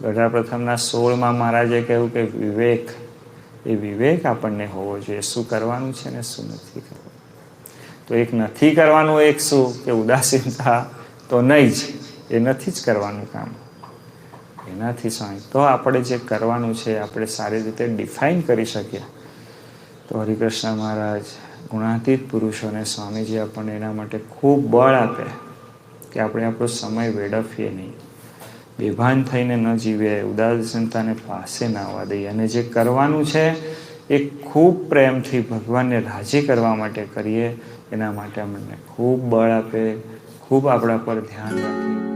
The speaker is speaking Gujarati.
ગઢા પ્રથમના 16માં મહારાજે કહ્યું કે વિવેક, એ વિવેક આપણને હોવો જોઈએ, શું કરવાનું છે ને શું નથી કરવાનું. તો એક નથી કરવાનું, એક શું કે ઉદાસીનતા તો નહીં જ, એ નથી જ કરવાનું કામ. એનાથી સ્વામી તો આપણે જે કરવાનું છે આપણે સારી રીતે ડિફાઇન કરી શકીએ. તો હરિકૃષ્ણ મહારાજ ગુણાતીત પુરુષોને સ્વામીજી આપણને એના માટે ખૂબ બળ આપે કે આપણે આપણો સમય વેડફીએ નહીં, બેભાન થઈને ન જીવીએ, ઉદાસીનતાને પાસે ના આવવા દઈએ, અને જે કરવાનું છે એ ખૂબ પ્રેમથી ભગવાનને રાજી કરવા માટે કરીએ. એના માટે અમને ખૂબ બળ આપે, ખૂબ આપણા પર ધ્યાન રાખીએ.